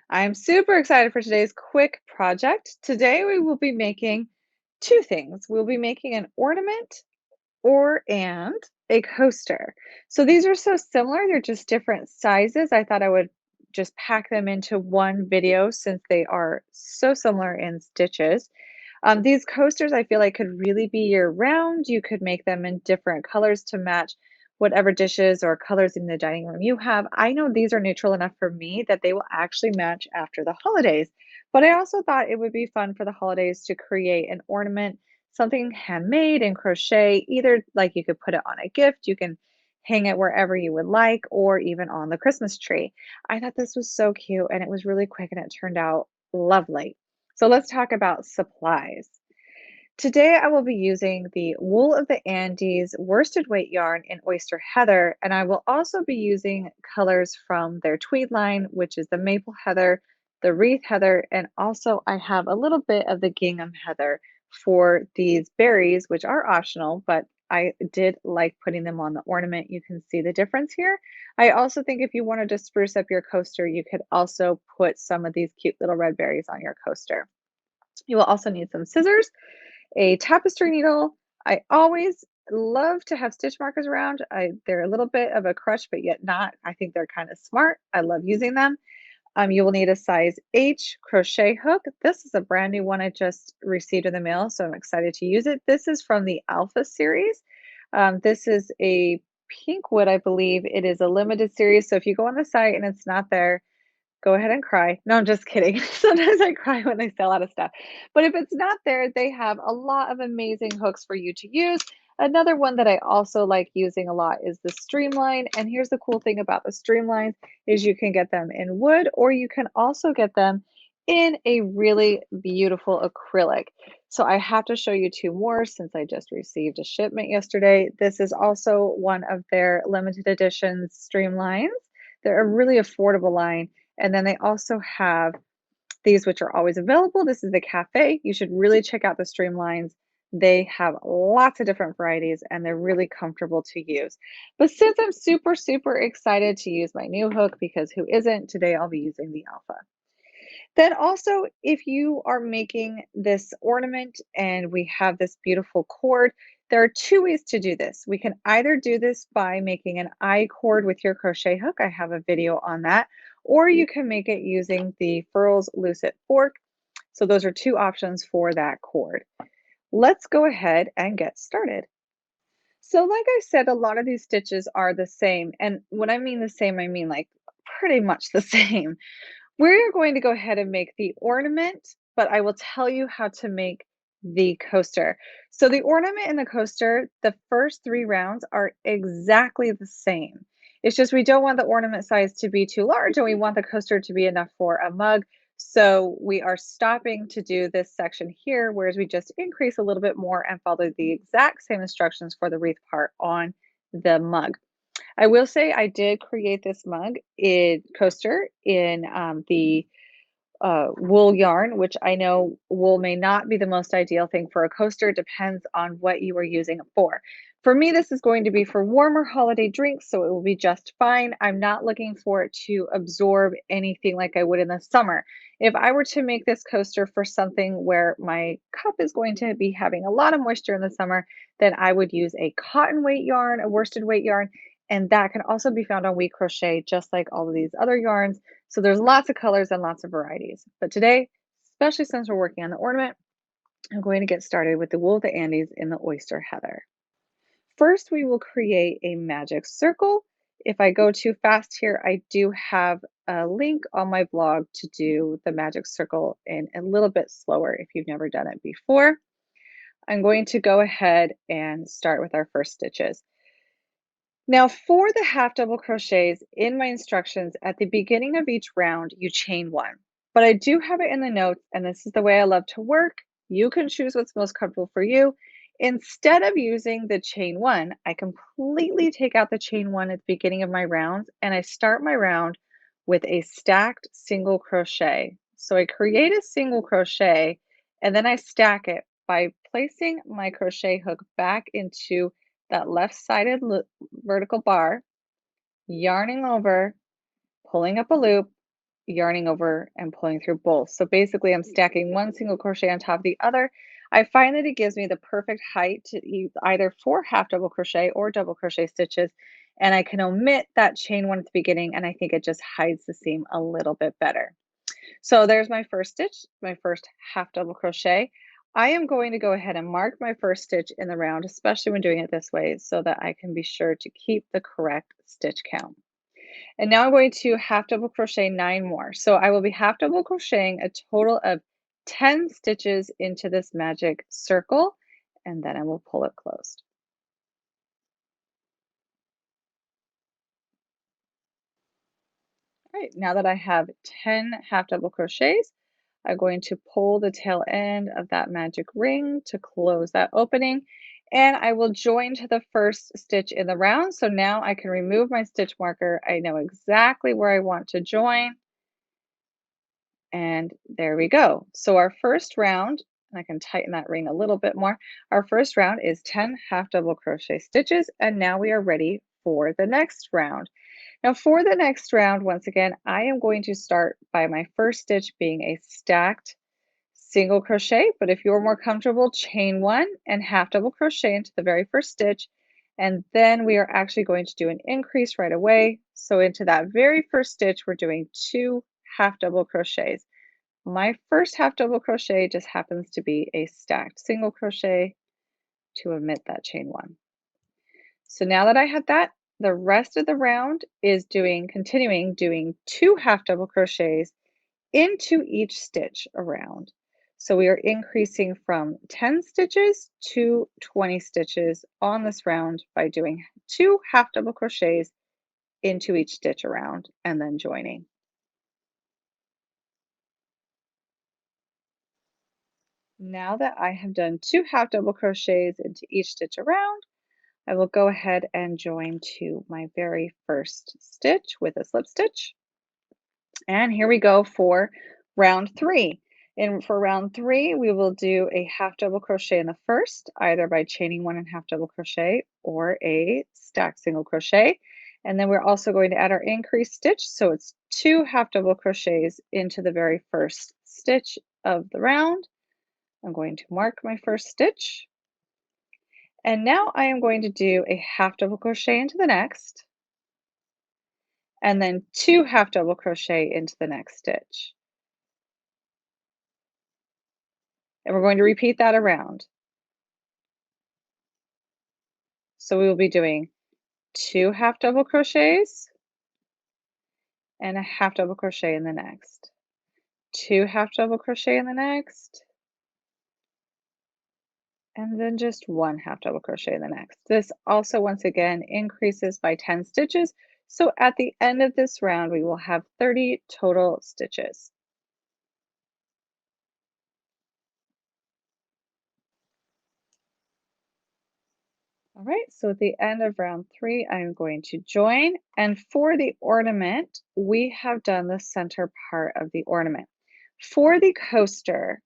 I'm super excited for today's quick project. Today we will be making two things. We'll be making an ornament and a coaster. So these are so similar, they're just different sizes. I thought I would just pack them into one video since they are so similar in stitches. These coasters I feel like could really be year round. You could make them in different colors to match whatever dishes or colors in the dining room you have. I know these are neutral enough for me that they will actually match after the holidays. But I also thought it would be fun for the holidays to create an ornament, something handmade in crochet, either like you could put it on a gift, you can hang it wherever you would like, or even on the Christmas tree. I thought this was so cute and it was really quick and it turned out lovely. So let's talk about supplies. Today I will be using the Wool of the Andes worsted weight yarn in Oyster Heather, and I will also be using colors from their tweed line, which is the Maple Heather, the Wreath Heather, and also I have a little bit of the Gingham Heather for these berries, which are optional, but I did like putting them on the ornament. You can see the difference here. I also think if you wanted to spruce up your coaster, you could also put some of these cute little red berries on your coaster. You will also need some scissors, a tapestry needle. I always love to have stitch markers around. They're a little bit of a crutch, but yet not. I think they're kind of smart. I love using them. You will need a size H crochet hook. This is a brand new one I just received in the mail, so I'm excited to use it. This is from the Alpha series. This is a pink wood, I believe. It is a limited series, so if you go on the site and it's not there, go ahead and cry. No, I'm just kidding. Sometimes I cry when they sell out of stuff. But if it's not there, they have a lot of amazing hooks for you to use. Another one that I also like using a lot is the Streamline. And here's the cool thing about the Streamlines is you can get them in wood or you can also get them in a really beautiful acrylic. So I have to show you two more since I just received a shipment yesterday. This is also one of their limited edition Streamlines. They're a really affordable line, and then they also have these, which are always available. This is the cafe. You should really check out the Streamlines. They have lots of different varieties and they're really comfortable to use. But since I'm super, super excited to use my new hook, because who isn't, today I'll be using the Alpha. Then also, if you are making this ornament and we have this beautiful cord, there are two ways to do this. We can either do this by making an I cord with your crochet hook. I have a video on that. Or you can make it using the Furls Lucet Fork. So those are two options for that cord. Let's go ahead and get started. So like I said, a lot of these stitches are the same. And when I mean the same, I mean like pretty much the same. We're going to go ahead and make the ornament, but I will tell you how to make the coaster. So the ornament and the coaster, the first three rounds are exactly the same. It's just we don't want the ornament size to be too large and we want the coaster to be enough for a mug. So we are stopping to do this section here, whereas we just increase a little bit more and follow the exact same instructions for the wreath part on the mug. I will say I did create this mug in coaster in the wool yarn, which I know wool may not be the most ideal thing for a coaster. It depends on what you are using it for. For me, this is going to be for warmer holiday drinks, so it will be just fine. I'm not looking for it to absorb anything like I would in the summer. If I were to make this coaster for something where my cup is going to be having a lot of moisture in the summer, then I would use a cotton weight yarn, a worsted weight yarn, and that can also be found on We Crochet, just like all of these other yarns. So there's lots of colors and lots of varieties. But today, especially since we're working on the ornament, I'm going to get started with the Wool of the Andes in the Oyster Heather. First, we will create a magic circle. If I go too fast here, I do have a link on my blog to do the magic circle in a little bit slower if you've never done it before. I'm going to go ahead and start with our first stitches. Now for the half double crochets in my instructions at the beginning of each round, you chain one, but I do have it in the notes and this is the way I love to work. You can choose what's most comfortable for you. Instead of using the chain one, I completely take out the chain one at the beginning of my rounds and I start my round with a stacked single crochet. So I create a single crochet and then I stack it by placing my crochet hook back into that left-sided vertical bar, yarning over, pulling up a loop, yarning over and pulling through both. So basically I'm stacking one single crochet on top of the other. I find that it gives me the perfect height to either for half double crochet or double crochet stitches. And I can omit that chain one at the beginning, and I think it just hides the seam a little bit better. So there's my first stitch, my first half double crochet. I am going to go ahead and mark my first stitch in the round, especially when doing it this way, so that I can be sure to keep the correct stitch count. And now I'm going to half double crochet 9 more. So I will be half double crocheting a total of 10 stitches into this magic circle, and then I will pull it closed. All right, now that I have 10 half double crochets, I'm going to pull the tail end of that magic ring to close that opening, and I will join to the first stitch in the round. So now I can remove my stitch marker. I know exactly where I want to join. And there we go. So our first round, and I can tighten that ring a little bit more. Our first round is 10 half double crochet stitches, and now we are ready for the next round. Now for the next round, once again, I am going to start by my first stitch being a stacked single crochet, but if you're more comfortable, chain one and half double crochet into the very first stitch. And then we are actually going to do an increase right away. So into that very first stitch, we're doing 2 half double crochets. My first half double crochet just happens to be a stacked single crochet to omit that chain one. So now that I have that, the rest of the round is continuing doing 2 half double crochets into each stitch around. So we are increasing from 10 stitches to 20 stitches on this round by doing 2 half double crochets into each stitch around and then joining. Now that I have done 2 half double crochets into each stitch around, I will go ahead and join to my very first stitch with a slip stitch. And here we go for round 3. And for round 3, we will do a half double crochet in the first, either by chaining one and half double crochet or a stacked single crochet. And then we're also going to add our increased stitch. So it's 2 half double crochets into the very first stitch of the round. I'm going to mark my first stitch. And now I am going to do a half double crochet into the next, and then 2 half double crochet into the next stitch. And we're going to repeat that around. So we will be doing 2 half double crochets and a half double crochet in the next, 2 half double crochet in the next, and then just 1 half double crochet in the next. This also, once again, increases by 10 stitches. So at the end of this round, we will have 30 total stitches. All right, so at the end of round 3, I'm going to join. And for the ornament, we have done the center part of the ornament. For the coaster,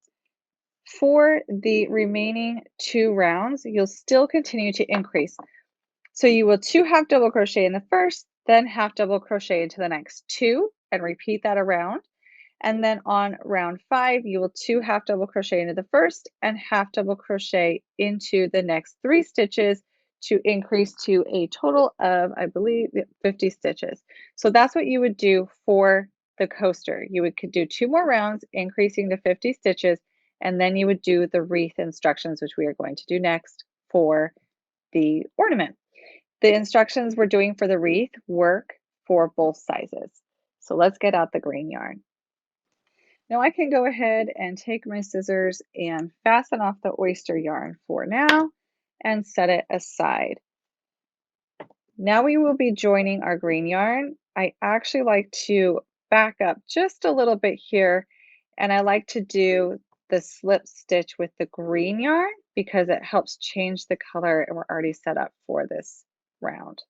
for the remaining 2 rounds, you'll still continue to increase. So you will 2 half double crochet in the first, then half double crochet into the next 2, and repeat that around. And then on round 5, you will 2 half double crochet into the first and half double crochet into the next 3 stitches to increase to a total of, I believe, 50 stitches. So that's what you would do for the coaster. You could do 2 more rounds, increasing to 50 stitches, and then you would do the wreath instructions, which we are going to do next for the ornament. The instructions we're doing for the wreath work for both sizes. So let's get out the green yarn. Now I can go ahead and take my scissors and fasten off the oyster yarn for now and set it aside. Now we will be joining our green yarn. I actually like to back up just a little bit here, and I like to do the slip stitch with the green yarn because it helps change the color, and we're already set up for this round.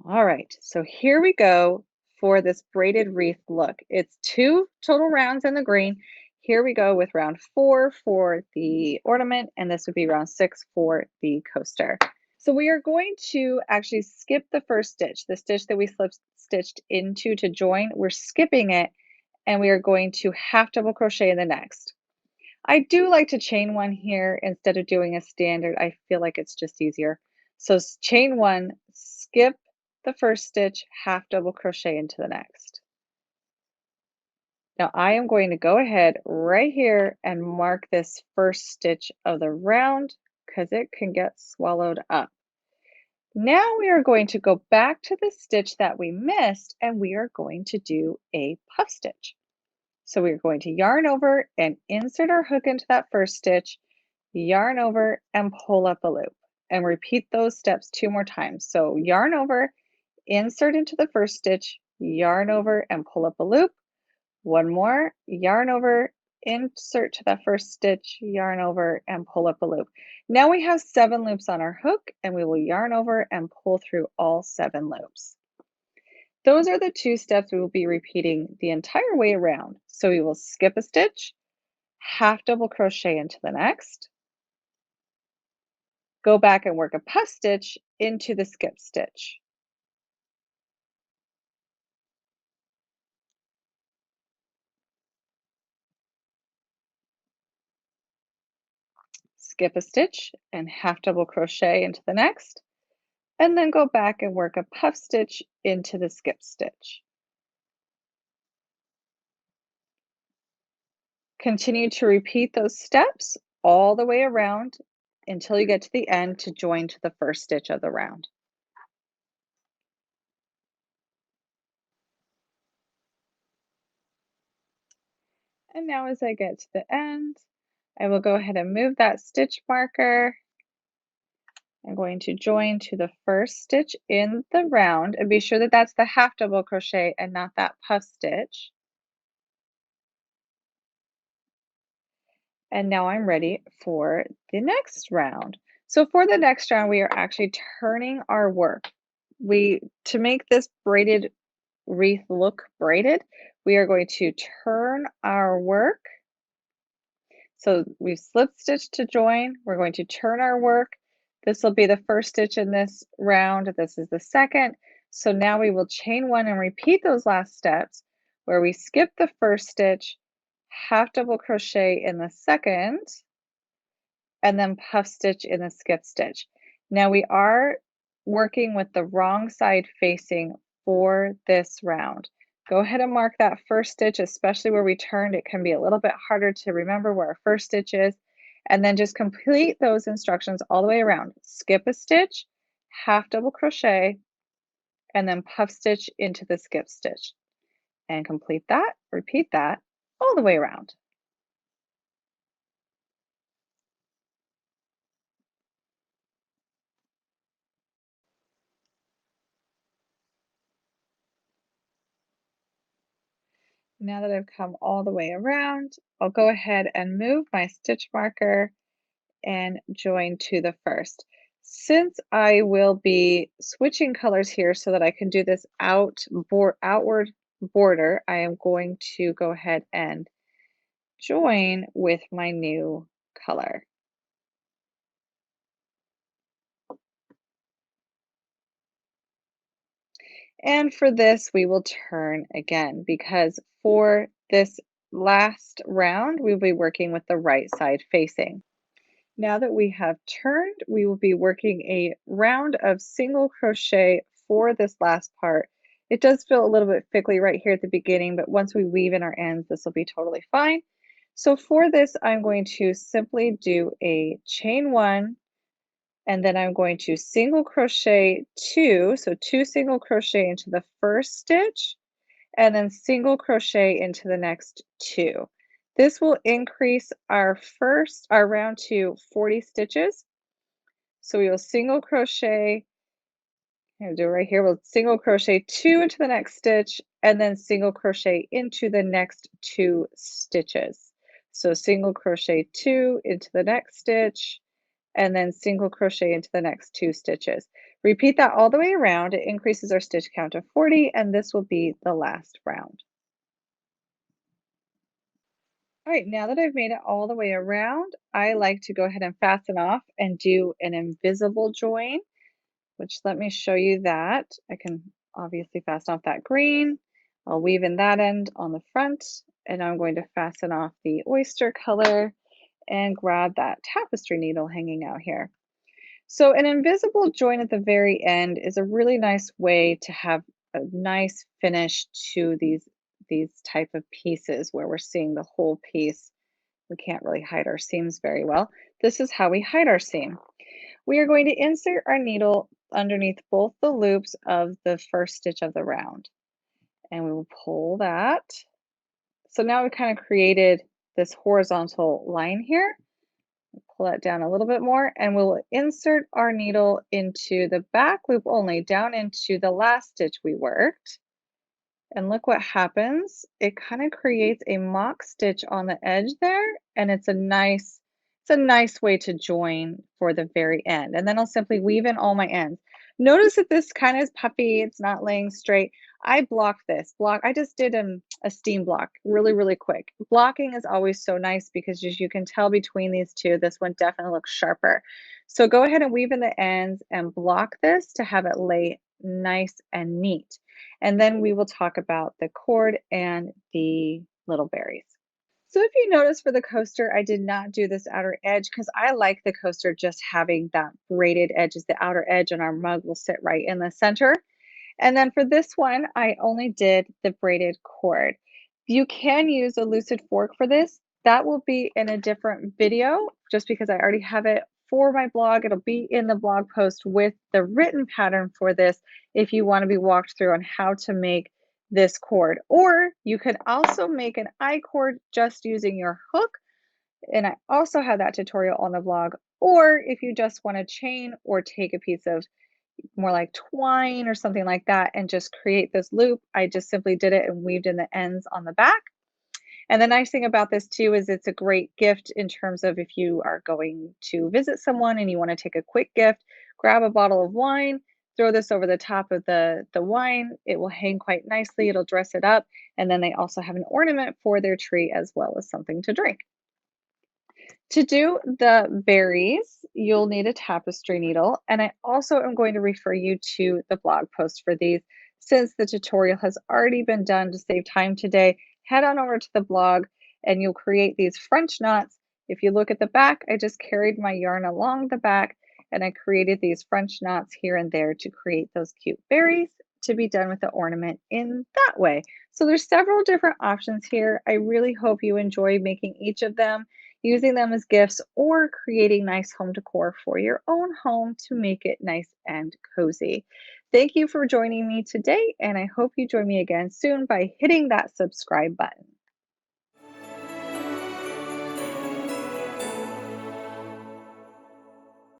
All right, so here we go for this braided wreath look. It's 2 total rounds in the green. Here we go with round 4 for the ornament, and this would be round 6 for the coaster. So we are going to actually skip the first stitch, the stitch that we slip stitched into to join. We're skipping it and we are going to half double crochet in the next. I do like to chain one here instead of doing a standard. I feel like it's just easier. So chain one, skip the first stitch, half double crochet into the next. Now I am going to go ahead right here and mark this first stitch of the round because it can get swallowed up. Now we are going to go back to the stitch that we missed and we are going to do a puff stitch. So we're going to yarn over and insert our hook into that first stitch, yarn over and pull up a loop, and repeat those steps 2 more times. So yarn over, insert into the first stitch, yarn over and pull up a loop. One more, yarn over, insert to that first stitch, yarn over and pull up a loop. Now we have 7 loops on our hook and we will yarn over and pull through all 7 loops. Those are the 2 steps we will be repeating the entire way around. So we will skip a stitch, half double crochet into the next, go back and work a puff stitch into the skip stitch. Skip a stitch and half double crochet into the next, and then go back and work a puff stitch into the skip stitch. Continue to repeat those steps all the way around until you get to the end to join to the first stitch of the round. And now as I get to the end, I will go ahead and move that stitch marker. I'm going to join to the first stitch in the round and be sure that that's the half double crochet and not that puff stitch. And now I'm ready for the next round. So for the next round, we are actually turning our work. To make this braided wreath look braided, we are going to turn our work. So we've slip stitched to join. We're going to turn our work. This will be the first stitch in this round. This is the second. So now we will chain one and repeat those last steps where we skip the first stitch, half double crochet in the second, and then puff stitch in the skip stitch. Now we are working with the wrong side facing for this round. Go ahead and mark that first stitch, especially where we turned. It can be a little bit harder to remember where our first stitch is. And then just complete those instructions all the way around. Skip a stitch, half double crochet, and then puff stitch into the skip stitch. And complete that, repeat that all the way around. Now that I've come all the way around, I'll go ahead and move my stitch marker and join to the first. Since I will be switching colors here so that I can do this outward border, I am going to go ahead and join with my new color. And for this, we will turn again because for this last round, we'll be working with the right side facing. Now that we have turned, we will be working a round of single crochet for this last part. It does feel a little bit fickly right here at the beginning, but once we weave in our ends, this will be totally fine. So for this, I'm going to simply do a chain one, and then I'm going to single crochet two, so 2 single crochet into the first stitch, and then single crochet into the next 2. This will increase our round to 40 stitches. So we will single crochet, I'm gonna do it right here, we'll single crochet 2 into the next stitch and then single crochet into the next 2 stitches. So single crochet 2 into the next stitch and then single crochet into the next 2 stitches. Repeat that all the way around. It increases our stitch count to 40 and this will be the last round. All right, now that I've made it all the way around, I like to go ahead and fasten off and do an invisible join. which let me show you that. I can obviously fasten off that green. I'll weave in that end on the front, and I'm going to fasten off the oyster color and grab that tapestry needle hanging out here. So an invisible join at the very end is a really nice way to have a nice finish to these type of pieces where we're seeing the whole piece. We can't really hide our seams very well. This is how we hide our seam. We are going to insert our needle underneath both the loops of the first stitch of the round, and we will pull that. So now we've kind of created this horizontal line here. Pull that down a little bit more, and we'll insert our needle into the back loop only, down into the last stitch we worked. And look what happens. It kind of creates a mock stitch on the edge there, and it's a nice way to join for the very end. And then I'll simply weave in all my ends. Notice that this kind of is puffy, it's not laying straight. I blocked this. I just did a steam block really, really quick. Blocking is always so nice because as you can tell between these two, this one definitely looks sharper. So go ahead and weave in the ends and block this to have it lay nice and neat. And then we will talk about the cord and the little berries. So if you notice for the coaster, I did not do this outer edge because I like the coaster just having that braided edge as the outer edge, and our mug will sit right in the center. And then for this one, I only did the braided cord. You can use a lucid fork for this. That will be in a different video just because I already have it for my blog. It'll be in the blog post with the written pattern for this if you want to be walked through on how to make this cord. Or you could also make an I cord just using your hook. And I also have that tutorial on the blog. Or if you just want to chain or take a piece of more like twine or something like that and just create this loop. I just simply did it and weaved in the ends on the back. And the nice thing about this too is it's a great gift in terms of if you are going to visit someone and you want to take a quick gift, grab a bottle of wine, throw this over the top of the wine. It will hang quite nicely. It'll dress it up. And then they also have an ornament for their tree as well as something to drink. To do the berries, you'll need a tapestry needle, and I also am going to refer you to the blog post for these. Since the tutorial has already been done to save time today, head on over to the blog and you'll create these French knots. If you look at the back, I just carried my yarn along the back and I created these French knots here and there to create those cute berries to be done with the ornament in that way. So there's several different options here. I really hope you enjoy making each of them, using them as gifts, or creating nice home decor for your own home to make it nice and cozy. Thank you for joining me today, and I hope you join me again soon by hitting that subscribe button.